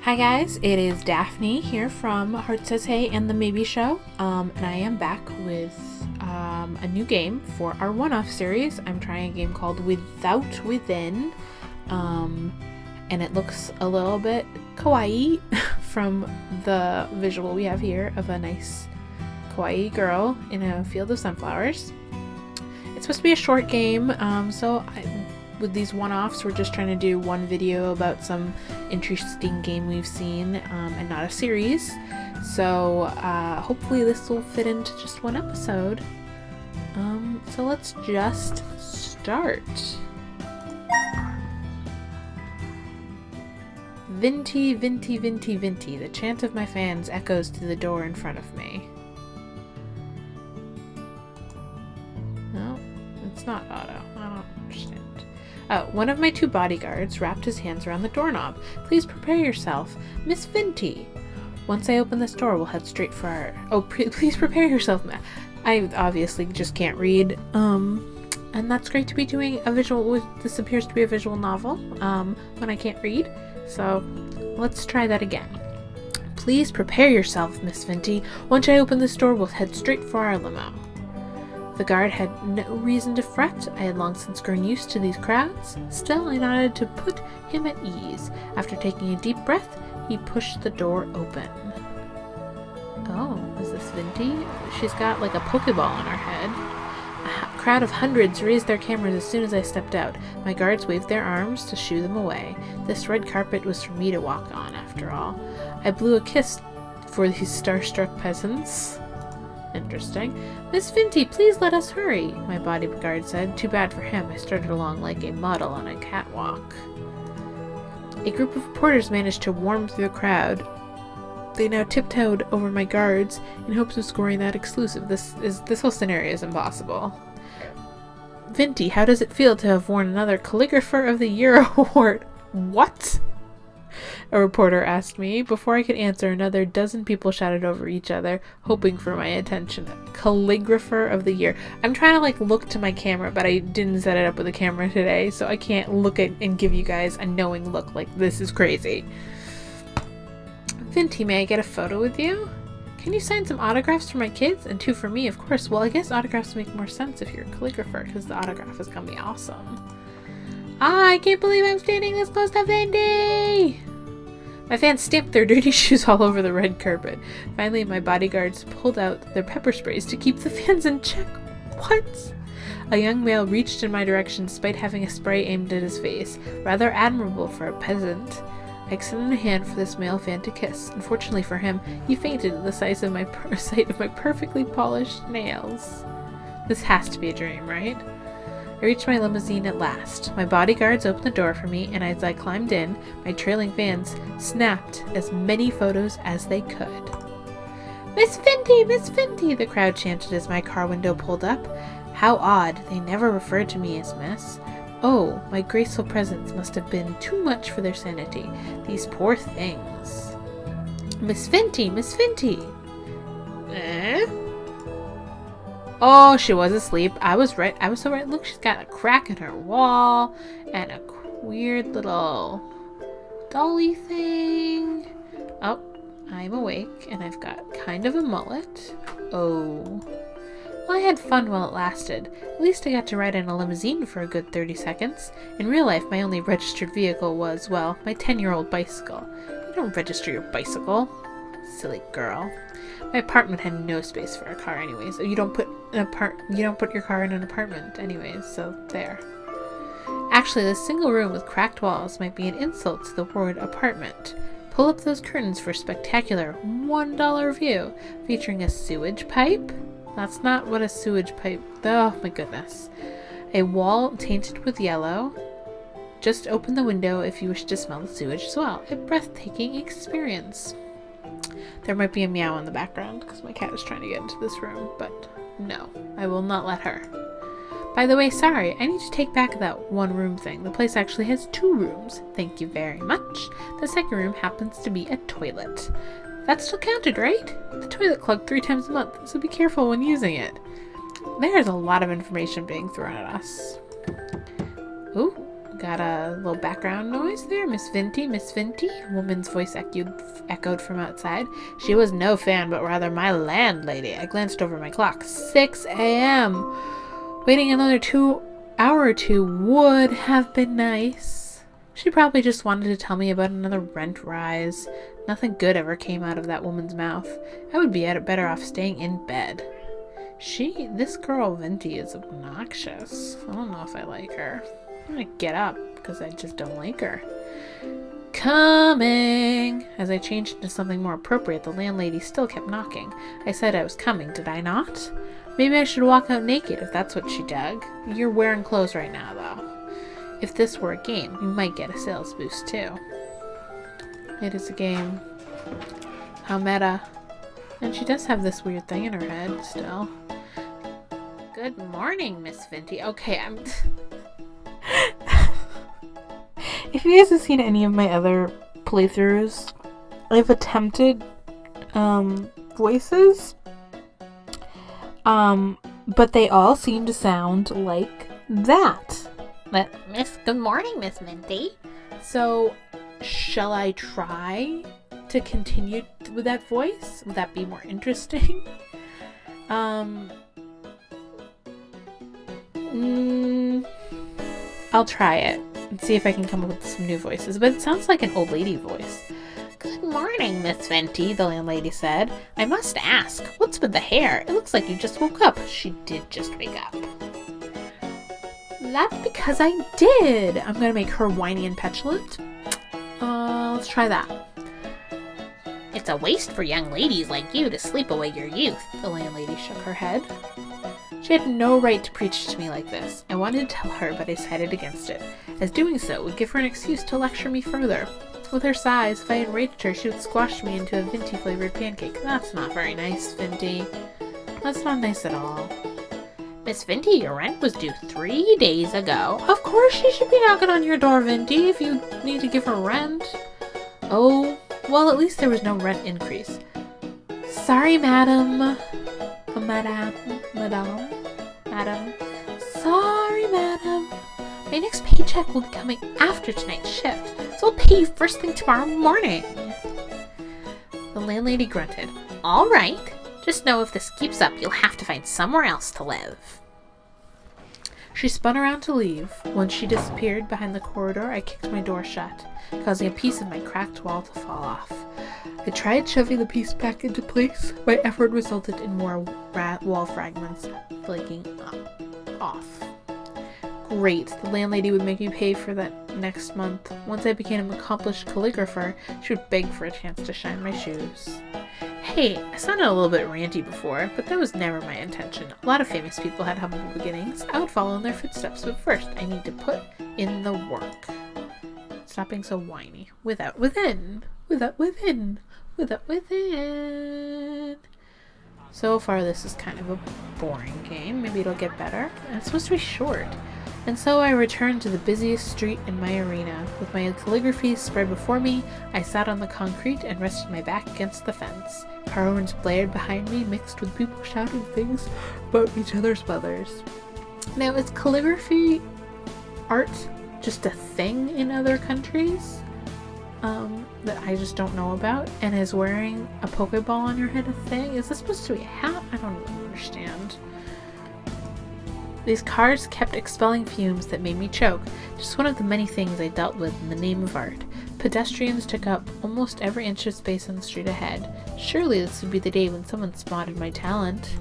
Hi guys, it is Daphne here from Heart Says Hey and the Maybe Show, and I am back with a new game for our one-off series. I'm trying a game called Without Within, and it looks a little bit kawaii from the visual we have here of a nice kawaii girl in a field of sunflowers. It's supposed to be a short game, with these one-offs, we're just trying to do one video about some interesting game we've seen, and not a series. So hopefully this will fit into just one episode. So let's just start. Vinti, Vinti, Vinti, Vinti. The chant of my fans echoes through the door in front of me. No, it's not auto. I don't understand. Oh, one of my two bodyguards wrapped his hands around the doorknob. Please prepare yourself, Miss Vinti. Once I open this door, we'll head straight for our... Oh, please prepare yourself, I obviously just can't read. And that's great to be doing a visual... This appears to be a visual novel, when I can't read. So, let's try that again. Please prepare yourself, Miss Vinti. Once I open this door, we'll head straight for our limo. The guard had no reason to fret. I had long since grown used to these crowds. Still, I nodded to put him at ease. After taking a deep breath, he pushed the door open. Oh, is this Vinti? She's got like a Pokeball on her head. A crowd of hundreds raised their cameras as soon as I stepped out. My guards waved their arms to shoo them away. This red carpet was for me to walk on, after all. I blew a kiss for these starstruck peasants. Interesting. Miss Vinti, please let us hurry, my bodyguard said. Too bad for him. I started along like a model on a catwalk. A group of reporters managed to warm through the crowd. They now tiptoed over my guards in hopes of scoring that exclusive. This whole scenario is impossible. Vinti, how does it feel to have won another Calligrapher of the Year award? What? A reporter asked me. Before I could answer, another dozen people shouted over each other, hoping for my attention. Calligrapher of the Year. I'm trying to look to my camera, but I didn't set it up with a camera today, so I can't look at and give you guys a knowing look like this is crazy. Vinti, may I get a photo with you? Can you sign some autographs for my kids? And two for me, of course. Well, I guess autographs make more sense if you're a calligrapher, because the autograph is gonna be awesome. I can't believe I'm standing this close to Vinti! My fans stamped their dirty shoes all over the red carpet. Finally, my bodyguards pulled out their pepper sprays to keep the fans in check. What? A young male reached in my direction despite having a spray aimed at his face. Rather admirable for a peasant. I extended a hand for this male fan to kiss. Unfortunately for him, he fainted at the sight of my perfectly polished nails. This has to be a dream, right? I reached my limousine at last. My bodyguards opened the door for me, and as I climbed in, my trailing fans snapped as many photos as they could. Miss Vinti! Miss Vinti! The crowd chanted as my car window pulled up. How odd, they never referred to me as Miss. Oh, my graceful presence must have been too much for their sanity. These poor things. Miss Vinti! Miss Vinti! Oh, she was asleep. I was right. I was so right. Look, she's got a crack in her wall and a weird little dolly thing. Oh, I'm awake and I've got kind of a mullet. Oh. Well, I had fun while it lasted. At least I got to ride in a limousine for a good 30 seconds. In real life, my only registered vehicle was, well, my 10-year-old bicycle. You don't register your bicycle. Silly girl. My apartment had no space for a car anyways. You don't put your car in an apartment anyways, so there. Actually, this single room with cracked walls might be an insult to the word apartment. Pull up those curtains for a spectacular $1 view featuring a sewage pipe. That's not what a sewage pipe... Oh my goodness. A wall tainted with yellow. Just open the window if you wish to smell the sewage as well. A breathtaking experience. There might be a meow in the background because my cat is trying to get into this room, but no, I will not let her. By the way, sorry, I need to take back that one room thing. The place actually has 2 rooms. Thank you very much. The second room happens to be a toilet. That's still counted, right? The toilet clogged 3 times a month, so be careful when using it. There's a lot of information being thrown at us. Ooh, Got a little background noise there. Miss Vinty, Miss Vinty. Woman's voice echoed from outside. She was no fan, but rather my landlady. I glanced over my clock. 6 a.m. Waiting another hour or two would have been nice. She probably just wanted to tell me about another rent rise. Nothing good ever came out of that woman's mouth. I would be better off staying in bed. This girl Vinty is obnoxious. I don't know if I like her. I'm gonna get up because I just don't like her. Coming! As I changed into something more appropriate, the landlady still kept knocking. I said I was coming, did I not? Maybe I should walk out naked if that's what she dug. You're wearing clothes right now, though. If this were a game, you might get a sales boost, too. It is a game. How meta. And she does have this weird thing in her head, still. Good morning, Miss Vinty. Okay, If you guys have seen any of my other playthroughs, I've attempted voices, but they all seem to sound like that. Good morning, Miss Minty. So, shall I try to continue with that voice? Would that be more interesting? I'll try it and see if I can come up with some new voices, but it sounds like an old lady voice. Good morning, Miss Venti, the landlady said. I must ask, what's with the hair? It looks like you just woke up. She did just wake up. That's because I did. I'm gonna make her whiny and petulant. Let's try that. It's a waste for young ladies like you to sleep away your youth. The landlady shook her head. She had no right to preach to me like this. I wanted to tell her, but I decided against it, as doing so would give her an excuse to lecture me further. With her size, if I enraged her, she would squash me into a Vinty-flavored pancake. That's not very nice, Vinty. That's not nice at all. Miss Vinty, your rent was due 3 days ago. Of course she should be knocking on your door, Vinty, if you need to give her rent. Oh, well, at least there was no rent increase. Sorry, madam. Madam. Sorry, madam. My next paycheck will be coming after tonight's shift, so I'll pay you first thing tomorrow morning. The landlady grunted. All right. Just know if this keeps up, you'll have to find somewhere else to live. She spun around to leave. Once she disappeared behind the corridor, I kicked my door shut, causing a piece of my cracked wall to fall off. I tried shoving the piece back into place. My effort resulted in more wall fragments flaking off. Great, the landlady would make me pay for that next month. Once I became an accomplished calligrapher, she would beg for a chance to shine my shoes. Hey, I sounded a little bit ranty before, but that was never my intention. A lot of famous people had humble beginnings. I would follow in their footsteps, but first I need to put in the work. Stop being so whiny. Within. So far this is kind of a boring game. Maybe it'll get better. And it's supposed to be short. And so I returned to the busiest street in my arena. With my calligraphy spread before me, I sat on the concrete and rested my back against the fence. Car horns blared behind me, mixed with people shouting things about each other's mothers. Now, is calligraphy art just a thing in other countries that I just don't know about? And is wearing a Pokeball on your head a thing? Is this supposed to be a hat? I don't even understand. These cars kept expelling fumes that made me choke, just one of the many things I dealt with in the name of art. Pedestrians took up almost every inch of space on the street ahead. Surely this would be the day when someone spotted my talent.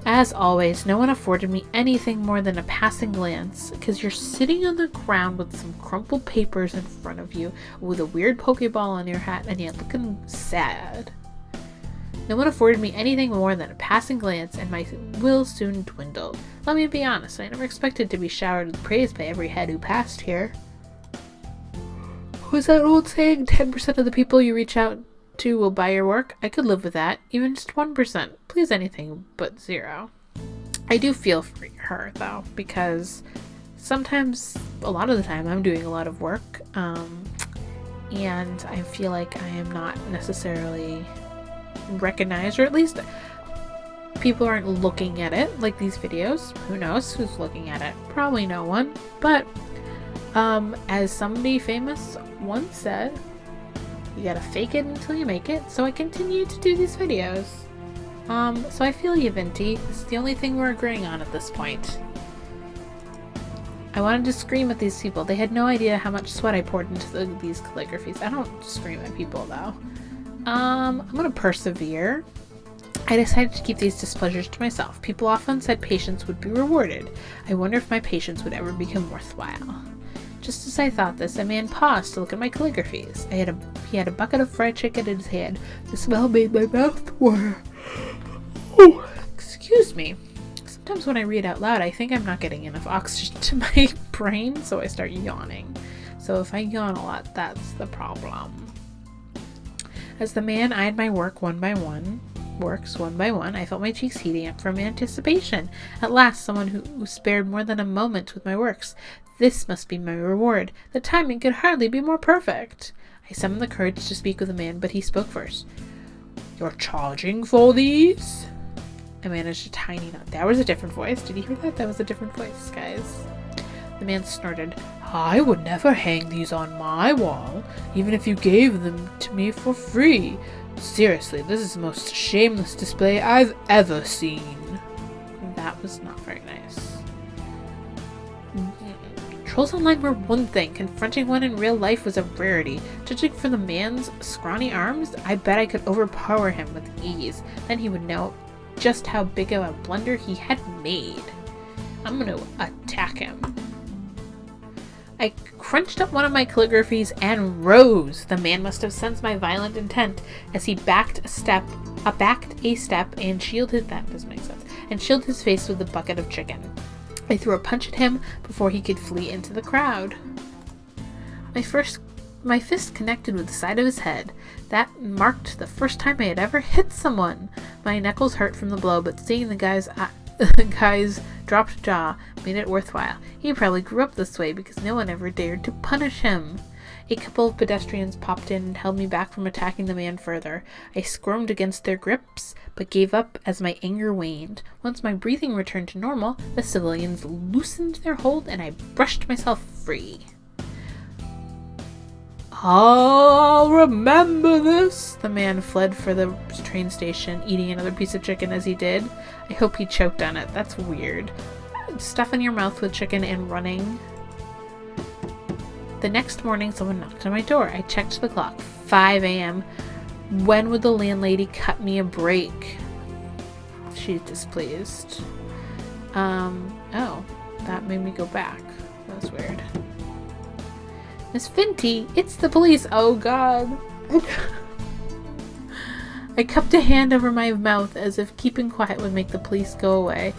As always, no one afforded me anything more than a passing glance, because you're sitting on the ground with some crumpled papers in front of you, with a weird Pokeball on your hat, and yet looking sad. No one afforded me anything more than a passing glance, and my will soon dwindled. Let me be honest, I never expected to be showered with praise by every head who passed here. Was that old saying, 10% of the people you reach out to will buy your work? I could live with that. Even just 1%. Please anything but 0. I do feel for her, though, because sometimes, a lot of the time, I'm doing a lot of work, and I feel like I am not necessarily recognized, or at least people aren't looking at it, like these videos. Who knows who's looking at it? Probably no one. But, as somebody famous once said, you gotta fake it until you make it. So I continue to do these videos. So I feel you, Venti. This is the only thing we're agreeing on at this point. I wanted to scream at these people. They had no idea how much sweat I poured into these calligraphies. I don't scream at people, though. I'm gonna persevere. I decided to keep these displeasures to myself. People often said patience would be rewarded. I wonder if my patience would ever become worthwhile. Just as I thought this, a man paused to look at my calligraphies. He had a bucket of fried chicken in his hand. The smell made my mouth water. Oh, excuse me. Sometimes when I read out loud, I think I'm not getting enough oxygen to my brain, so I start yawning. So if I yawn a lot, that's the problem. As the man eyed my works one by one, I felt my cheeks heating up from anticipation. At last, someone who spared more than a moment with my works. This must be my reward. The timing could hardly be more perfect. I summoned the courage to speak with the man, but he spoke first. You're charging for these? I managed a tiny nod. That was a different voice. Did you hear that? That was a different voice, guys. The man snorted. I would never hang these on my wall, even if you gave them to me for free. Seriously, this is the most shameless display I've ever seen. That was not very nice. Trolls online were one thing. Confronting one in real life was a rarity. Judging from the man's scrawny arms, I bet I could overpower him with ease. Then he would know just how big of a blunder he had made. I'm gonna attack him. I crunched up one of my calligraphies and rose. The man must have sensed my violent intent as he backed a step and shielded his face with a bucket of chicken. I threw a punch at him before he could flee into the crowd. My fist connected with the side of his head. That marked the first time I had ever hit someone. My knuckles hurt from the blow, but seeing the guy's dropped jaw made it worthwhile. He probably grew up this way because no one ever dared to punish him. A couple of pedestrians popped in and held me back from attacking the man further. I squirmed against their grips, but gave up as my anger waned. Once my breathing returned to normal, the civilians loosened their hold and I brushed myself free. I'll remember this. The man fled for the train station, eating another piece of chicken as he did. I hope he choked on it. That's weird. Stuffing your mouth with chicken and running. The next morning, someone knocked on my door. I checked the clock. 5 a.m. When would the landlady cut me a break? She's displeased. Oh, that made me go back. That was weird. Miss Finty, it's the police. Oh, God. I cupped a hand over my mouth as if keeping quiet would make the police go away.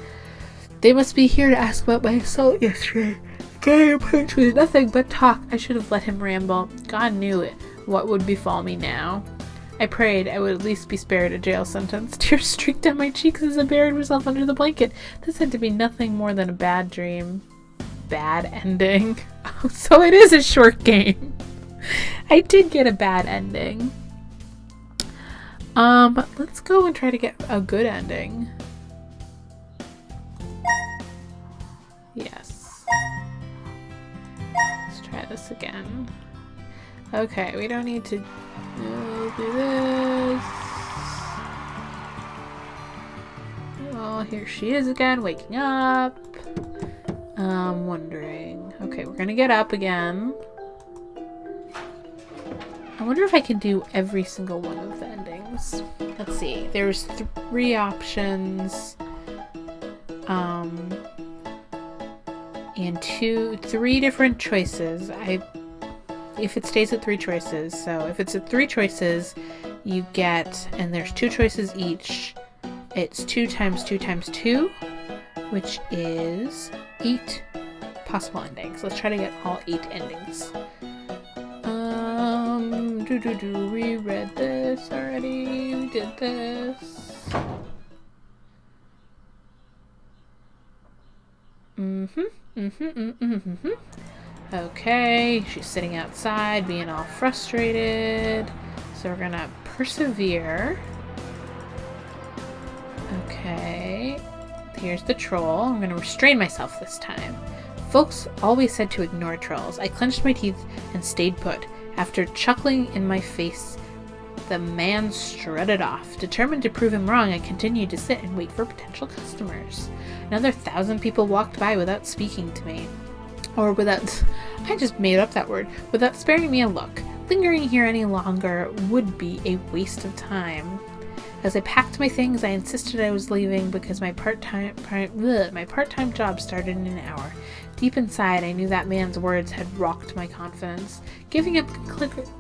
They must be here to ask about my assault yesterday. Gary approached with nothing but talk. I should have let him ramble. God knew it. What would befall me now? I prayed I would at least be spared a jail sentence. Tears streaked down my cheeks as I buried myself under the blanket. This had to be nothing more than a bad dream. Bad ending. Oh, so it is a short game. I did get a bad ending. Let's go and try to get a good ending. Yes. Let's try this again. Okay, we don't need to do this. Oh, here she is again, waking up. Wondering. Okay, we're gonna get up again. I wonder if I can do every single one of the endings. Let's see. There's 3 options. And 3 different choices. If it stays at 3 choices, so if it's at 3 choices, you get, and there's 2 choices each, it's 2 times 2 times 2, which is 8 possible endings. Let's try to get all 8 endings. We read this already. We did this. Okay, she's sitting outside being all frustrated. So we're gonna persevere. Okay. Here's the troll. I'm going to restrain myself this time. Folks always said to ignore trolls. I clenched my teeth and stayed put. After chuckling in my face, the man strutted off. Determined to prove him wrong, I continued to sit and wait for potential customers. Another 1,000 people walked by without speaking to me. Or without... I just made up that word. Without sparing me a look. Lingering here any longer would be a waste of time. As I packed my things, I insisted I was leaving because my part-time job started in an hour. Deep inside, I knew that man's words had rocked my confidence. Giving up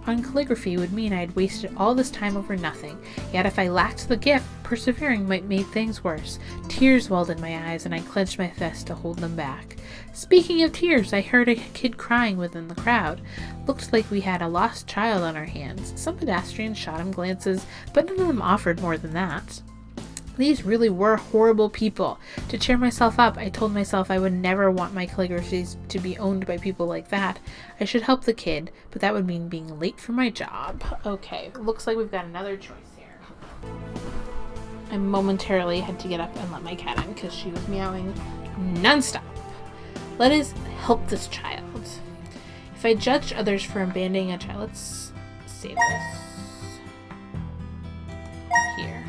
on calligraphy would mean I had wasted all this time over nothing. Yet if I lacked the gift, persevering might make things worse. Tears welled in my eyes, and I clenched my fist to hold them back. Speaking of tears, I heard a kid crying within the crowd. Looked like we had a lost child on our hands. Some pedestrians shot him glances, but none of them offered more than that. These really were horrible people. To cheer myself up, I told myself I would never want my calligraphies to be owned by people like that. I should help the kid, but that would mean being late for my job. Okay, looks like we've got another choice here. I momentarily had to get up and let my cat in because she was meowing nonstop. Let us help this child. If I judged others for abandoning a child, let's save this. Here.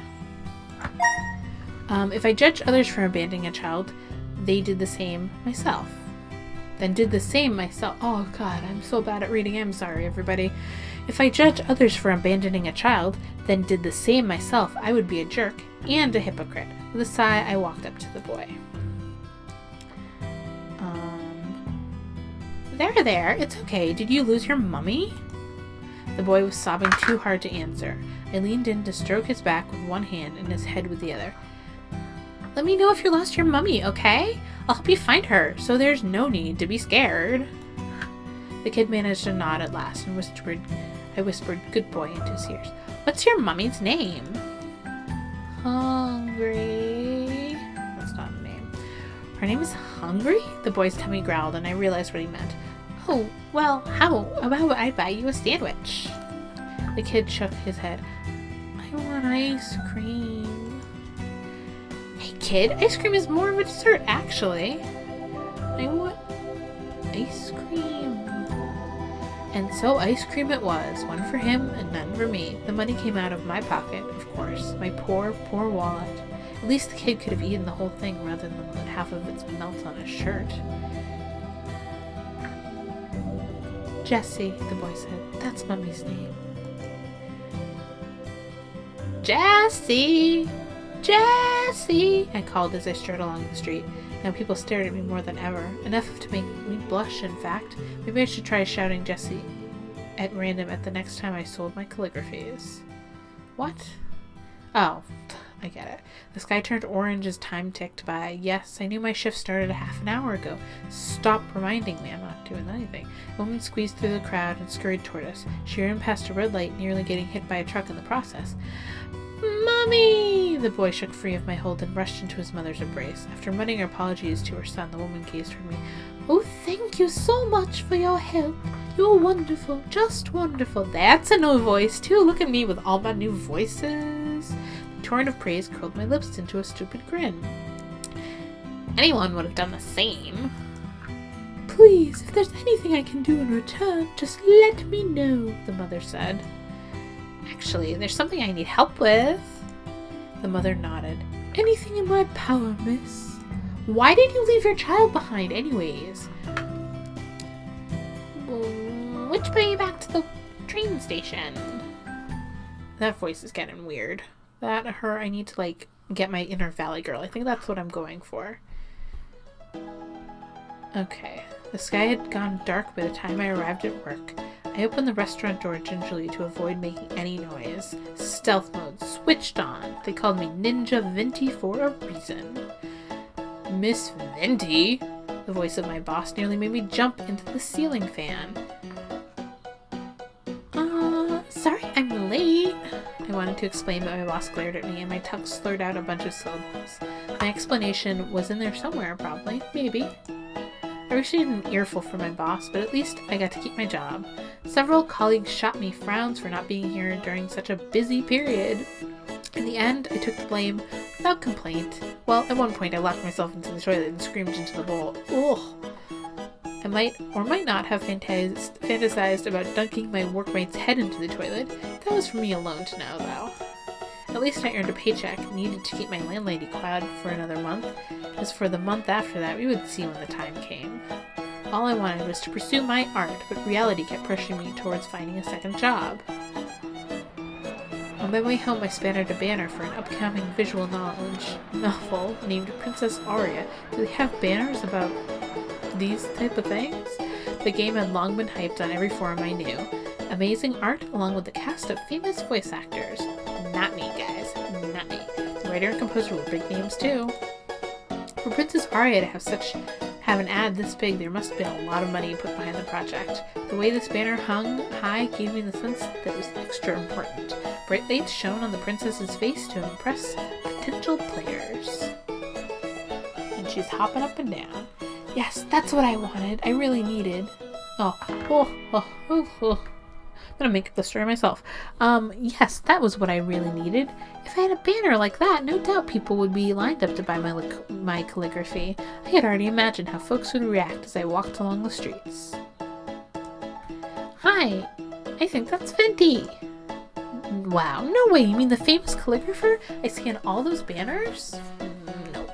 If I judged others for abandoning a child, they did the same myself. Then did the same myself. Oh god, I'm so bad at reading. I'm sorry, everybody. If I judge others for abandoning a child, then did the same myself, I would be a jerk and a hypocrite. With a sigh, I walked up to the boy. There, it's okay. Did you lose your mummy? The boy was sobbing too hard to answer. I leaned in to stroke his back with one hand and his head with the other. Let me know if you lost your mummy, okay? I'll help you find her, so there's no need to be scared. The kid managed to nod at last and I whispered, good boy, into his ears. What's your mummy's name? Hungry. That's not a name. Her name is Hungry? The boy's tummy growled, and I realized what he meant. Oh, well, how about I buy you a sandwich? The kid shook his head. I want ice cream. Hey kid, ice cream is more of a dessert, actually. I want ice cream. And so ice cream it was, one for him and none for me. The money came out of my pocket, of course, my poor, poor wallet. At least the kid could have eaten the whole thing rather than let half of it melt on his shirt. Jessie, the boy said. That's Mummy's name. Jessie! Jessie! I called as I strode along the street. Now people stared at me more than ever. Enough to make me blush, in fact. Maybe I should try shouting Jessie at random at the next time I sold my calligraphies. What? Oh, I get it. The sky turned orange as time ticked by. Yes, I knew my shift started a half an hour ago. Stop reminding me I'm not doing anything. A woman squeezed through the crowd and scurried toward us. She ran past a red light, nearly getting hit by a truck in the process. Mommy! The boy shook free of my hold and rushed into his mother's embrace. After muttering apologies to her son, the woman gazed toward me. Oh, thank you so much for your help. You're wonderful, just wonderful. That's a new voice, too. Look at me with all my new voices. The torrent of praise curled my lips into a stupid grin. Anyone would have done the same. Please, if there's anything I can do in return, just let me know, the mother said. Actually, there's something I need help with. The mother nodded. Anything in my power, miss. Why did you leave your child behind anyways? Which way back to the train station? That voice is getting weird. That her, I need to like get my inner Valley Girl. I think that's what I'm going for. Okay. The sky had gone dark by the time I arrived at work. I opened the restaurant door gingerly to avoid making any noise. Stealth mode switched on. They called me Ninja Venti for a reason. Miss Venti? The voice of my boss nearly made me jump into the ceiling fan. Sorry I'm late. I wanted to explain, but my boss glared at me and my tongue slurred out a bunch of syllables. My explanation was in there somewhere, probably. Maybe. I received an earful from my boss, but at least I got to keep my job. Several colleagues shot me frowns for not being here during such a busy period. In the end, I took the blame without complaint. Well, at one point I locked myself into the toilet and screamed into the bowl. Ugh! I might or might not have fantasized about dunking my workmate's head into the toilet. That was for me alone to know, though. At least I earned a paycheck, needed to keep my landlady quiet for another month. As for the month after that, we would see when the time came. All I wanted was to pursue my art, but reality kept pushing me towards finding a second job. On my way home, I spanned a banner for an upcoming visual novel named Princess Aria. Do they have banners about these type of things? The game had long been hyped on every forum I knew. Amazing art along with a cast of famous voice actors. Not me, guys. Not me. The writer and composer were big names too. For Princess Aria to have an ad this big, there must have been a lot of money put behind the project. The way this banner hung high gave me the sense that it was extra important. Bright lights shone on the princess's face to impress potential players. And she's hopping up and down. Yes, that's what I wanted. I really needed. I'm gonna make up the story myself. Yes, that was what I really needed. If I had a banner like that, no doubt people would be lined up to buy my calligraphy. I had already imagined how folks would react as I walked along the streets. Hi, I think that's Venti. Wow, no way, you mean the famous calligrapher? I scanned all those banners? Nope.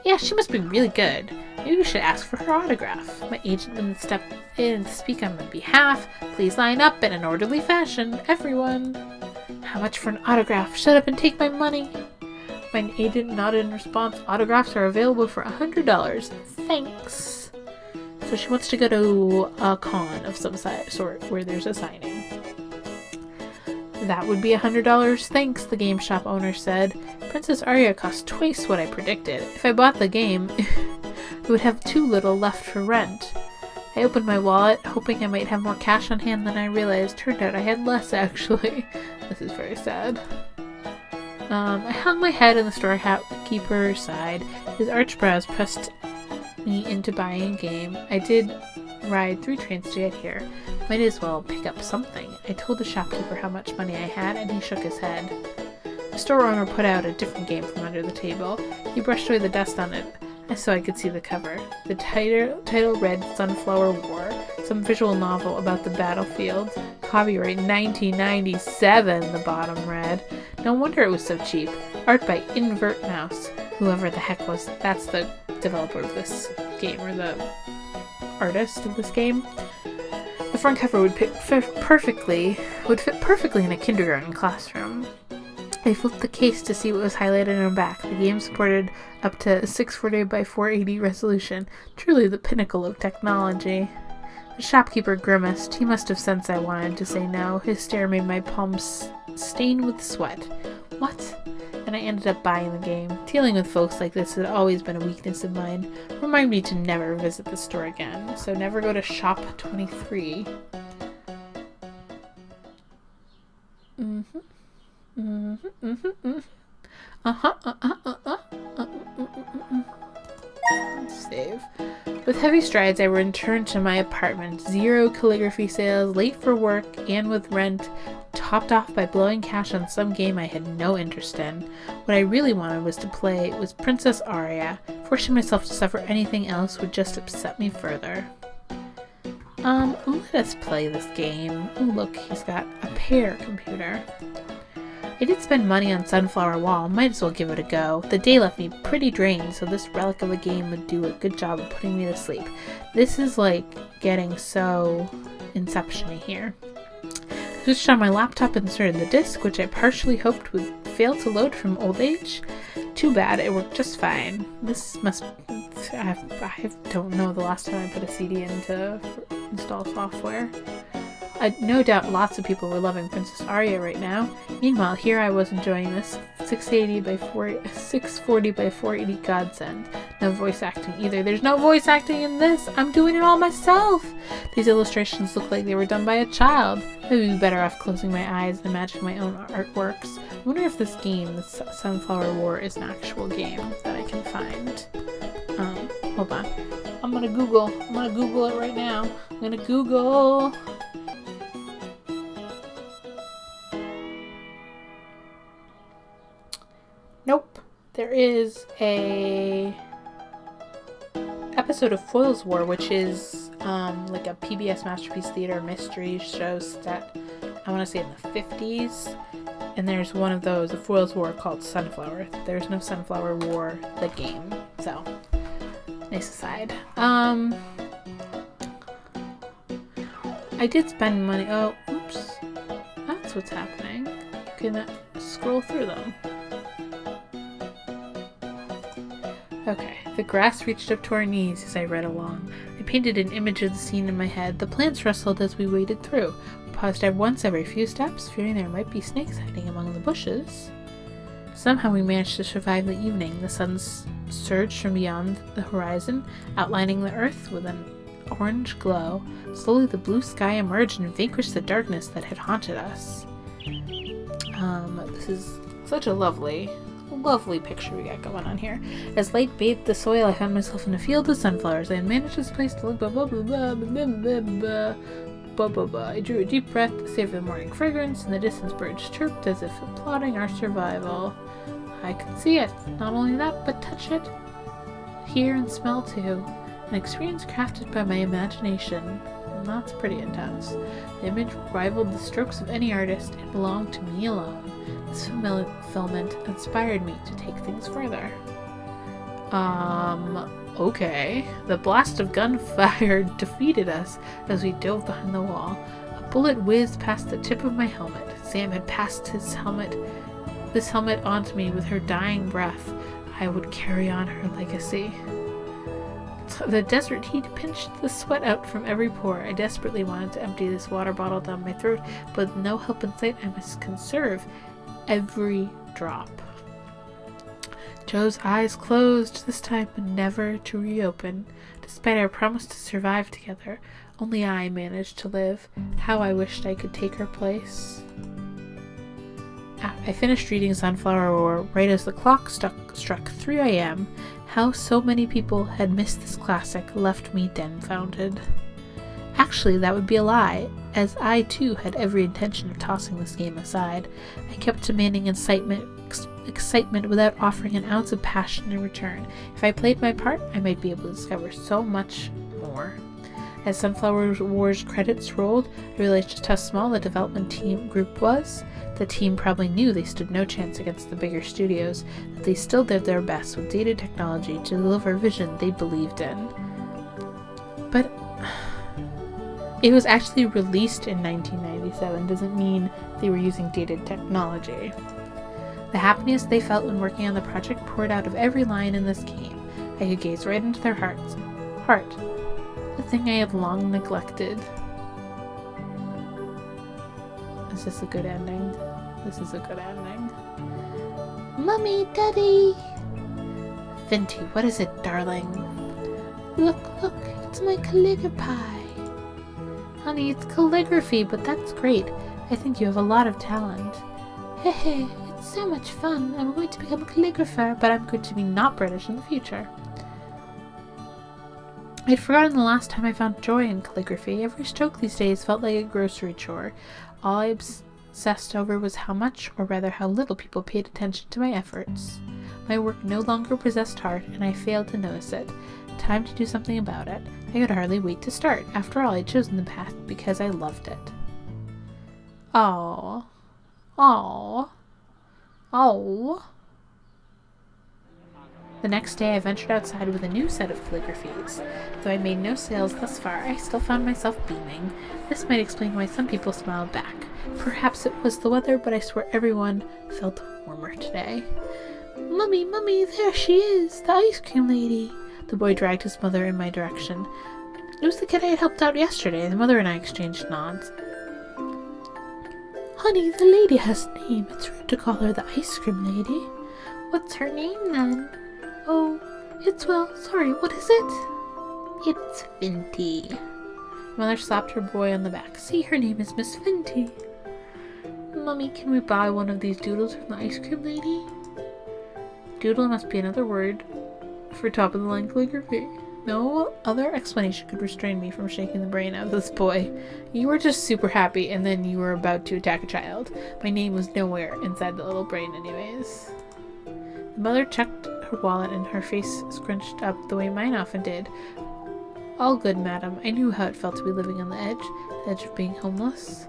Yeah, she must be really good. Maybe we should ask for her autograph. My agent then stepped in and speak on my behalf. Please line up in an orderly fashion, everyone. How much for an autograph? Shut up and take my money. My agent nodded in response. Autographs are available for $100. Thanks. So she wants to go to a con of some sort where there's a signing. That would be $100, thanks, the game shop owner said. Princess Aria cost twice what I predicted. If I bought the game, it would have too little left for rent. I opened my wallet, hoping I might have more cash on hand than I realized. Turned out I had less, actually. This is very sad. I hung my head and the storekeeper sighed. His arched brows pressed me into buying a game. I did ride 3 trains to get here. Might as well pick up something. I told the shopkeeper how much money I had, and he shook his head. The store owner put out a different game from under the table. He brushed away the dust on it, so I could see the cover. The title read Sunflower War, some visual novel about the battlefield. Copyright 1997, the bottom read. No wonder it was so cheap. Art by Invert Mouse. Whoever the heck was, that's the developer of this game, or the artist of this game. The front cover would fit perfectly in a kindergarten classroom. I flipped the case to see what was highlighted on the back. The game supported up to 640 by 480 resolution. Truly the pinnacle of technology. The shopkeeper grimaced. He must have sensed I wanted to say no. His stare made my palms stain with sweat. What? And I ended up buying the game. Dealing with folks like this had always been a weakness of mine. Remind me to never visit the store again. So never go to shop 23. Save. With heavy strides, I returned to my apartment. 0 calligraphy sales, late for work, and with rent topped off by blowing cash on some game I had no interest in. What I really wanted to play was Princess Aria. Forcing myself to suffer anything else would just upset me further. Let us play this game. Oh, look, he's got a pear computer. I did spend money on Sunflower Wall, might as well give it a go. The day left me pretty drained, so this relic of a game would do a good job of putting me to sleep. This is like getting so Inception-y here. I switched on my laptop and inserted the disc, which I partially hoped would fail to load from old age. Too bad, it worked just fine. This must... I don't know the last time I put a CD in to install software. No doubt lots of people were loving Princess Aria right now. Meanwhile, here I was enjoying this 640 by 480 godsend. No voice acting either. There's no voice acting in this! I'm doing it all myself! These illustrations look like they were done by a child. I would be better off closing my eyes and imagining my own artworks. I wonder if this game, the Sunflower War, is an actual game that I can find. Hold on. I'm gonna Google it right now. I'm gonna Google... is a episode of Foyle's War, which is like a PBS Masterpiece Theater mystery show set, I want to say in the 50s. And there's one of those, a Foyle's War, called Sunflower. There's no Sunflower War, the game. So, nice aside. I did spend money. Oh, oops. That's what's happening. You can scroll through them. Okay. The grass reached up to our knees as I read along. I painted an image of the scene in my head. The plants rustled as we waded through. We paused once every few steps, fearing there might be snakes hiding among the bushes. Somehow we managed to survive the evening. The sun surged from beyond the horizon, outlining the earth with an orange glow. Slowly the blue sky emerged and vanquished the darkness that had haunted us. This is such a lovely picture we got going on here. As light bathed the soil, I found myself in a field of sunflowers. I had managed this place to look blah blah blah blah blah blah blah blah blah blah. I drew a deep breath, saved the morning fragrance, and the distant birds chirped as if applauding our survival. I could see it. Not only that, but touch it, hear and smell too. An experience crafted by my imagination. And that's pretty intense. The image rivaled the strokes of any artist. It belonged to me alone. This fulfillment inspired me to take things further. Okay. The blast of gunfire defeated us as we dove behind the wall. A bullet whizzed past the tip of my helmet. Sam had passed this helmet onto me with her dying breath. I would carry on her legacy. The desert heat pinched the sweat out from every pore. I desperately wanted to empty this water bottle down my throat, but with no help in sight, I must conserve every drop. Joe's eyes closed this time, but never to reopen. Despite our promise to survive together, only I managed to live. How I wished I could take her place. I finished reading Sunflower War right as the clock struck 3 a.m. How so many people had missed this classic left me dumbfounded. Actually, that would be a lie, as I too had every intention of tossing this game aside. I kept demanding excitement without offering an ounce of passion in return. If I played my part, I might be able to discover so much more. As Sunflower War's credits rolled, I realized just how small the development team group was. The team probably knew they stood no chance against the bigger studios, but they still did their best with dated technology to deliver a vision they believed in. But it was actually released in 1997 doesn't mean they were using dated technology. The happiness they felt when working on the project poured out of every line in this game. I could gaze right into their heart, the thing I had long neglected. Is this a good ending? This is a good ending. Mummy, Daddy! Finty, what is it, darling? Look, it's my calligraphy. Honey, it's calligraphy, but that's great. I think you have a lot of talent. Hehe, it's so much fun. I'm going to become a calligrapher, but I'm going to be not British in the future. I'd forgotten the last time I found joy in calligraphy. Every stroke these days felt like a grocery chore. All I obsessed over was how much, or rather how little, people paid attention to my efforts. My work no longer possessed heart, and I failed to notice it. Time to do something about it. I could hardly wait to start. After all, I'd chosen the path because I loved it. Oh. The next day I ventured outside with a new set of calligraphies. Though I made no sales thus far, I still found myself beaming. This might explain why some people smiled back. Perhaps it was the weather, but I swear everyone felt warmer today. Mummy, there she is, the ice cream lady. The boy dragged his mother in my direction. It was the kid I had helped out yesterday. The mother and I exchanged nods. Honey, the lady has a name. It's rude to call her the ice cream lady. What's her name then? Oh, sorry, what is it? It's Finty. Mother slapped her boy on the back. See, her name is Miss Finty. Mummy, can we buy one of these doodles from the ice cream lady? Doodle must be another word for top of the line calligraphy. No other explanation could restrain me from shaking the brain out of this boy. You were just super happy, and then you were about to attack a child. My name was nowhere inside the little brain anyways. The mother checked her wallet and her face scrunched up the way mine often did. All good, madam. I knew how it felt to be living on the edge of being homeless.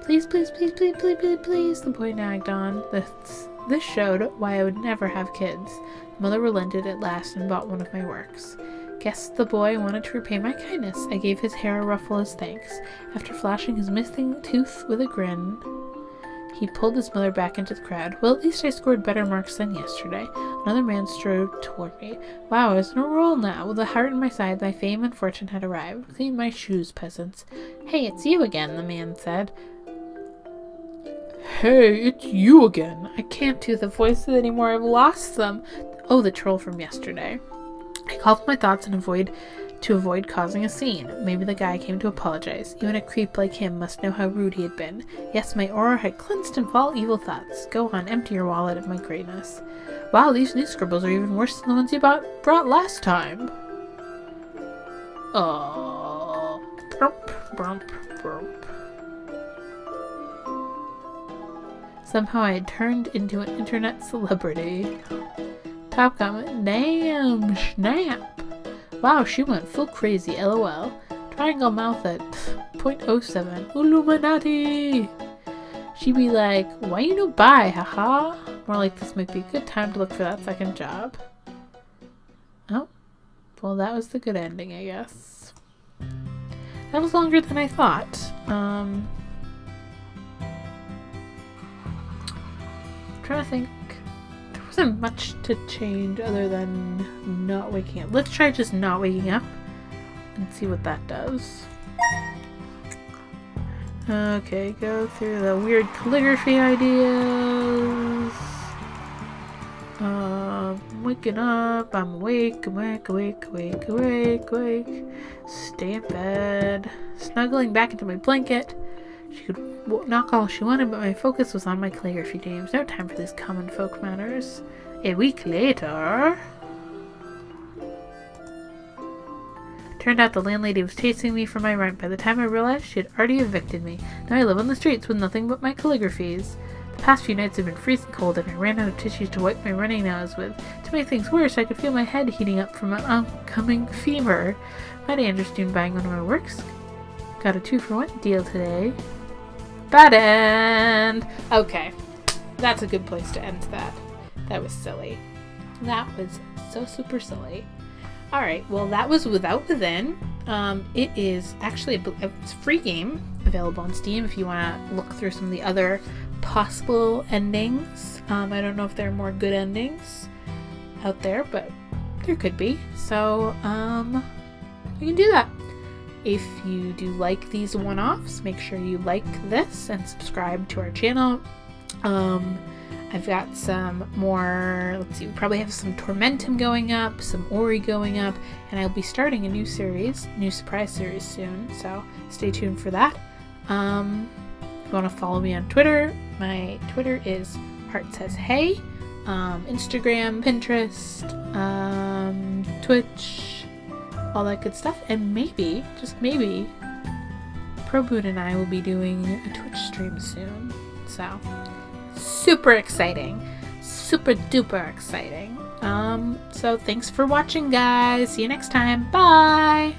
Please, please, please, please, please, please, please, the boy nagged on. This showed why I would never have kids. The mother relented at last and bought one of my works. Guess the boy wanted to repay my kindness. I gave his hair a ruffle as thanks. After flashing his missing tooth with a grin, he pulled his mother back into the crowd. Well, at least I scored better marks than yesterday. Another man strode toward me. Wow, I was in a roll now. With a heart in my side, my fame and fortune had arrived. Clean my shoes, peasants. Hey, it's you again, the man said. Hey, it's you again. I can't do the voices anymore. I've lost them. Oh, the troll from yesterday. I called my thoughts and to avoid causing a scene. Maybe the guy came to apologize. Even a creep like him must know how rude he had been. Yes, my aura had cleansed him of all evil thoughts. Go on, empty your wallet of my greatness. Wow, these new scribbles are even worse than the ones you brought last time. Oh. Brump, brump, brump. Somehow I had turned into an internet celebrity. Top comment, damn, snap. Wow, she went full crazy, lol. Triangle mouth at 0.07, Illuminati. She'd be like, why you no buy, haha? More like this might be a good time to look for that second job. Oh, well that was the good ending, I guess. That was longer than I thought. Trying to think. There wasn't much to change other than not waking up. Let's try just not waking up and see what that does. Okay, go through the weird calligraphy ideas. Waking up, I'm awake, awake, awake, awake, awake, awake. Stay in bed. Snuggling back into my blanket. She could knock all she wanted, but my focus was on my calligraphy dreams. No time for these common folk matters. A week later... Turned out the landlady was chasing me for my rent. By the time I realized, she had already evicted me. Now I live on the streets with nothing but my calligraphies. The past few nights have been freezing cold, and I ran out of tissues to wipe my running nose with. To make things worse, I could feel my head heating up from an oncoming fever. Might I understand buying one of my works? Got a 2-for-1 deal today. Bad end! Okay, that's a good place to end that. That was silly. That was so super silly. Alright, well that was Without Within. It is actually it's a free game available on Steam if you want to look through some of the other possible endings. I don't know if there are more good endings out there, but there could be. So, you can do that. If you do like these one-offs, make sure you like this and subscribe to our channel. I've got some more, let's see, we probably have some Tormentum going up, some Ori going up, and I'll be starting a new surprise series soon, so stay tuned for that. If you want to follow me on Twitter, my Twitter is HeartSaysHey, Instagram, Pinterest, Twitch, all that good stuff, and maybe, just maybe, Probune and I will be doing a Twitch stream soon, so super exciting, super duper exciting. So thanks for watching, guys. See you next time. Bye.